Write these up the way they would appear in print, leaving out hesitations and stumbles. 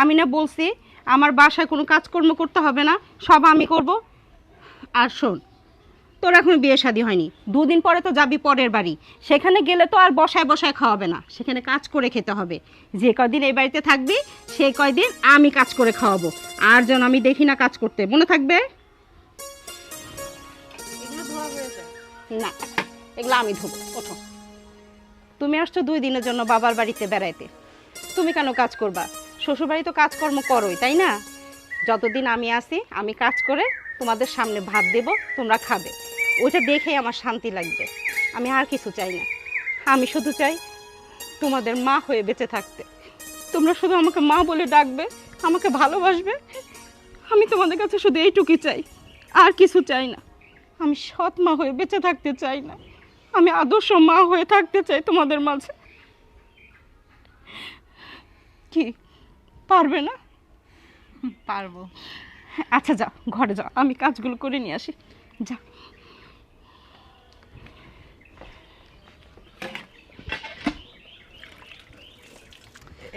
আমি না বলছি আমার বাসায় কোনো কাজকর্ম করতে হবে না, সব আমি করব। আর শোন, তোর এখন বিয়ে শাদী হয়নি, 2 দিন পরে তো যাবি পরের বাড়ি। সেখানে গেলে তো আর বসায় বসায় খাওয়াবে না, সেখানে কাজ করে খেতে হবে। যে কয়দিন এই বাড়িতে থাকবি সেই কয়দিন আমি কাজ করে খাওয়াবো। আর যেন আমি দেখি না কাজ করতে, মনে থাকবে? না, এগুলো আমি ধোবো। ওঠো। তুমি আসছো 2 দিনের জন্য বাবার বাড়িতে বেড়াইতে, তুমি কেন কাজ করবা? শ্বশুরবাড়ি তো কাজকর্ম করোই, তাই না? যতদিন আমি আসি আমি কাজ করে তোমাদের সামনে ভাত দেব, তোমরা খাবে। ওইটা দেখেই আমার শান্তি লাগবে। আমি আর কিছু চাই না। আমি শুধু চাই তোমাদের মা হয়ে বেঁচে থাকতে। তোমরা শুধু আমাকে মা বলে ডাকবে, আমাকে ভালোবাসবে। আমি তোমাদের কাছে শুধু এইটুকুই চাই, আর কিছু চাই না। আমি সৎ মা হয়ে বেঁচে থাকতে চাই না, আমি আদর্শ মা হয়ে থাকতে চাই তোমাদের মাঝে। কি পারবে না? পারবো। আচ্ছা যাও, ঘরে যাও, আমি কাজগুলো করে নিয়ে আসি। যা।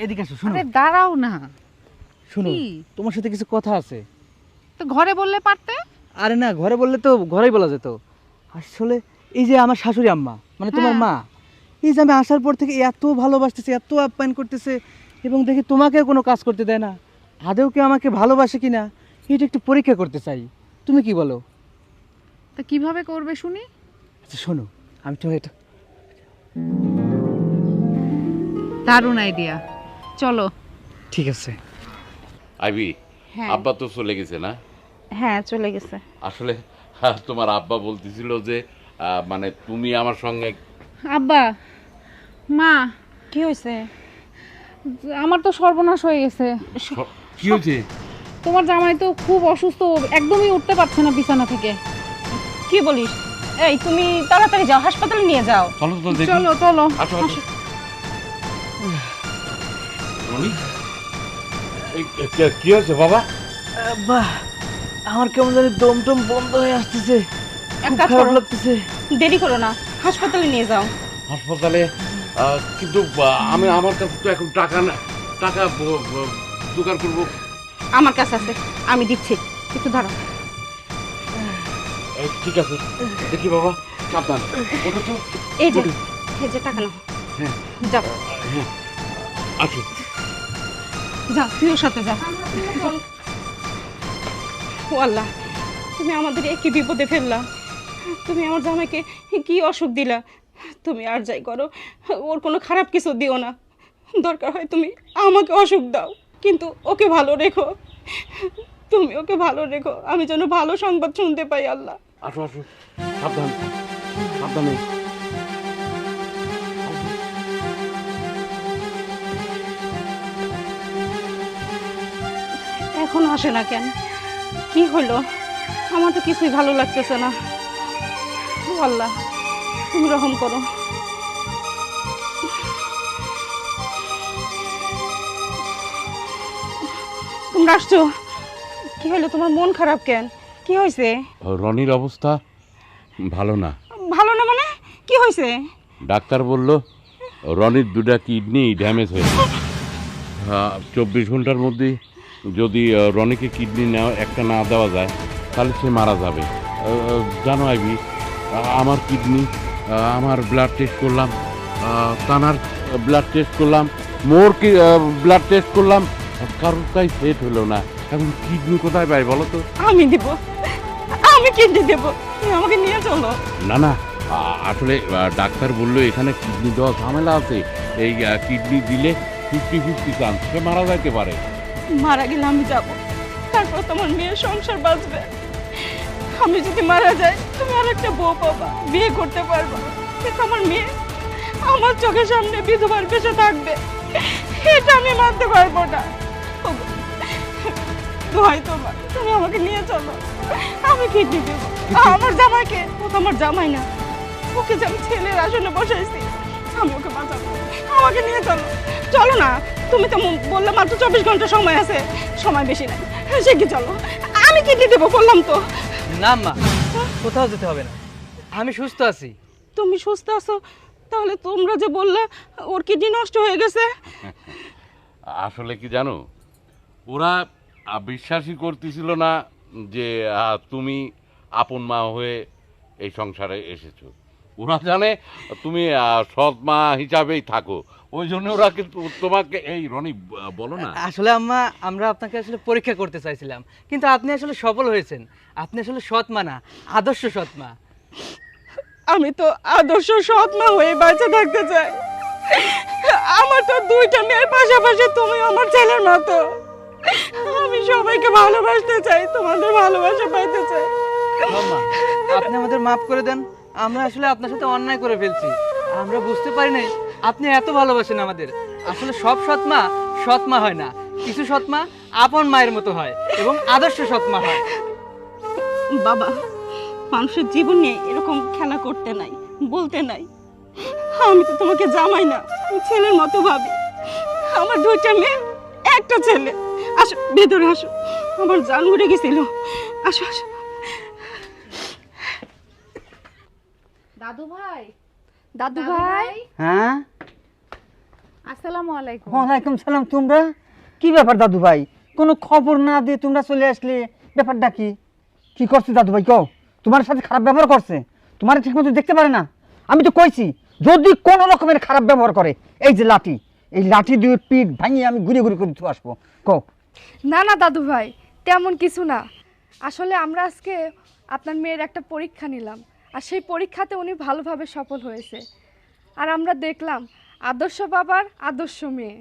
এদিকে আসো, শোনো। আরে দাঁড়াও না। শোনো, কি? তোমার সাথে কিছু কথা আছে। তো ঘরে বললে পারতে। আরে না, ঘরে বললে তো ঘরেই বলা যেত। আসলে এই যে আমার শাশুড়ি আম্মা, মানে তোমার হ্যাঁ। মা, এই যে আমি আসার পর থেকে এত ভালোবাসতেছে, এত আপ্যায়ন করতেছে, এবং দেখি তোমাকে কোনো কাজ করতে দেয় না। আদেও কি আমাকে ভালোবাসে কিনা এটা একটু পরীক্ষা করতে চাই। তুমি কি বলো? তা কিভাবে করবে শুনি। আচ্ছা শোনো, আমি তো এটা দারুণ আইডিয়া, চলো। ঠিক আছে। আইবি, হ্যাঁ। আব্বা তো চলে গেছে না? হ্যাঁ, চলে গেছে। আসলে তোমার আব্বা বলতেছিল যে মানে তুমি আমার সঙ্গে। আব্বা, মা, কি হয়েছে? আমার তো সর্বনাশ হয়ে গেছে। কি হয়েছে? তোমার জামাই তো খুব অসুস্থ, একদমই উঠতে পারছে না বিছানা থেকে। কি বলিস? এই তুমি তাড়াতাড়ি যাও, হাসপাতালে নিয়ে যাও। চলো তো দেখি। চলো চলো। আসো আসো। রনি, কি হয়েছে বাবা? বাহ, আমার কেমন জানি দম টম বন্ধ হয়ে আসতেছে, এক খুব কাজ খারাপ করো, লাগতেছে। দেরি করো না, হাসপাতালে নিয়ে যাও। হাসপাতালে? কিন্তু আমার কাছে তো এখন টাকা না। টাকা জোগাড় করবো। আমার কাছে আছে, আমি দিচ্ছি, একটু ধরো। ঠিক আছে, দেখি বাবা, সাবধান। ওটা তো এই যে, এই যে টাকা নাও। হ্যাঁ। যাও হ্যাঁ, আসো। যাও, তুইও সাথে যা। ও আল্লাহ, তুমি আমাদের একই বিপদে ফেললা। তুমি আমার জামাইকে কি অসুখ দিলা। তুমি আর যাই করো, ওর কোনো খারাপ কিছু দিও না। দরকার হয় তুমি আমাকে অসুখ দাও, কিন্তু ওকে ভালো রেখো। তুমি ওকে ভালো রেখো, আমি যেন ভালো সংবাদ শুনতে পাই। আল্লাহ, আসো আসো, সাবধান, সাবধানে। এখন আসে না কেন? কি হলো? আমার তো কিছুই ভালো লাগতেছে না। ও আল্লাহ, তুমি রহম করো। তোমরা আসছো, কি হলো? তোমার মন খারাপ কেন? কি হয়েছে? রনির অবস্থা ভালো না। ভালো না মানে? কি হয়েছে? ডাক্তার বলল রনির 2টা কিডনি ড্যামেজ হয়েছে। 24 ঘন্টার মধ্যে যদি রনিকে কিডনি একটা না দেওয়া যায় তাহলে সে মারা যাবে। জানো আইবি, আমার কিডনি, আমার ব্লাড টেস্ট করলাম, তানার ব্লাড টেস্ট করলাম, মোর ব্লাড টেস্ট করলাম, কারোরটাই সেট হলো না। এখন কিডনি কোথায় পাই বলো তো? আমি দিব, আমি কিডনি দেব, তুমি আমাকে নিয়ে চলো। না না, আসলে ডাক্তার বললো এখানে কিডনি দেওয়া ঝামেলা আছে। এই কিডনি দিলে 50-50 চান্স সে মারা যাইতে পারে। মারা গেলে আমি যাব, তারপর তোমার মেয়ের সংসার বাঁচবে। আমি যদি মারা যাই তুমি আর একটা বউ পাবা, বিয়ে করতে পারবা, কিন্তু আমার মেয়ে আমার চোখের সামনে বিধবার বেঁচে থাকবে, এটা আমি মানতে পারবো না। ওগো, দোহাই তোমার, তুমি আমাকে নিয়ে চলো, আমি কিডনি দেবো। আমার জামাইকে, ও তো আমার জামাই না, ওকে যে আমি ছেলের আসনে বসাইছি, আমি ওকে বাঁচাবো, আমাকে নিয়ে চলো। চলো না, তুমি তো বললে মাত্র 24 ঘন্টা সময় আছে, সময় বেশি নাই, সে কি চলো, আমি কিডনি দেবো বললাম তো। না মা, কোথাও যেতে হবে না, আমি সুস্থ আছি। তুমি সুস্থ আছো? তাহলে তোমরা যে বললে ওর কিডনি নষ্ট হয়ে গেছে। আসলে কি জানো, ওরা বিশ্বাসই করতেছিল না যে তুমি আপন মা হয়ে এই সংসারে এসেছো। ওরা জানে তুমি সৎ মা হিসাবেই থাকো, ওই জন্য ওরা কিন্তু তোমাকে এই রনি বলো না। আসলে আম্মা আমরা আপনাকে আসলে পরীক্ষা করতে চাইছিলাম, কিন্তু আপনি আসলে সফল হয়েছেন। আপনি আসলে সৎ মা না, আদর্শ সৎ মা। আমি তো আদর্শ সৎ মা হয়ে বেঁচে থাকতে চাই। আমার তো দুইটা মেয়ের পাশাপাশি তুমি আমার ছেলের মতো। আমি সবাইকে ভালোবাসতে চাই, তোমাদের ভালোবাসা পাইতে চাই। আম্মা আপনি আমাদের মাফ করে দেন, আমরা আসলে আপনার সাথে অন্যায় করে ফেলছি। আমরা বুঝতে পারি নাই আপনি এত ভালোবাসেন আমাদের। আসলে সব সৎ মা হয় না, কিছু সৎ মা আপন মায়ের মতো হয় এবং আদর্শ সৎ মা হয়। বাবা, মানুষের জীবন নিয়ে এরকম খেলা করতে নাই, বলতে নাই। আমি তো তোমাকে জামাই না, ছেলের মতো ভাবি। আমার দুইটা মেয়ে, একটা ছেলে। আসো ভেতরে আসো, আমার জান উড়ে গেছিল। আসো আসো। দাদু ভাই, দাদু ভাই, হ্যাঁ, আসসালামু আলাইকুম। ওয়ালাইকুম সালাম। তোমরা কি ব্যাপার দাদু ভাই? কোনো খবর না দিয়ে তোমরা চলে আসলে, ব্যাপারটা কি? কি করছে দাদু ভাই? কও, তোমার সাথে খারাপ ব্যবহার করছে? তোমার ঠিক মতো দেখতে পারে না? আমি তো কইছি যদি কোনো রকমের খারাপ ব্যবহার করে, এই যে লাঠি, এই লাঠি দিয়ে পিঠ ভাঙিয়ে আমি ঘুরে ঘুরে করে ধুয়ে আসবো। কও। না না দাদু ভাই, তেমন কিছু না। আসলে আমরা আজকে আপনার মেয়ের একটা পরীক্ষা নিলাম, আর সেই পরীক্ষাতে উনি ভালোভাবে সফল হয়েছে। আর আমরা দেখলাম আদর্শ বাবার আদর্শ মেয়ে।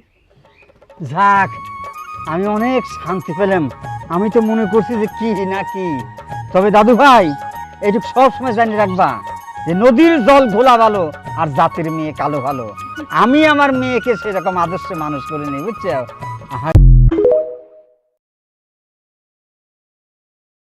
যাক, আমি অনেক শান্তি পেলাম। আমি তো মনে করছি যে কি না কি। তবে দাদু ভাই, এইটুকু সবসময় জানিয়ে রাখবা যে নদীর জল ঘোলা ভালো আর জাতের মেয়ে কালো ভালো। আমি আমার মেয়েকে সেরকম আদর্শে মানুষ করে নিই, বুঝছো?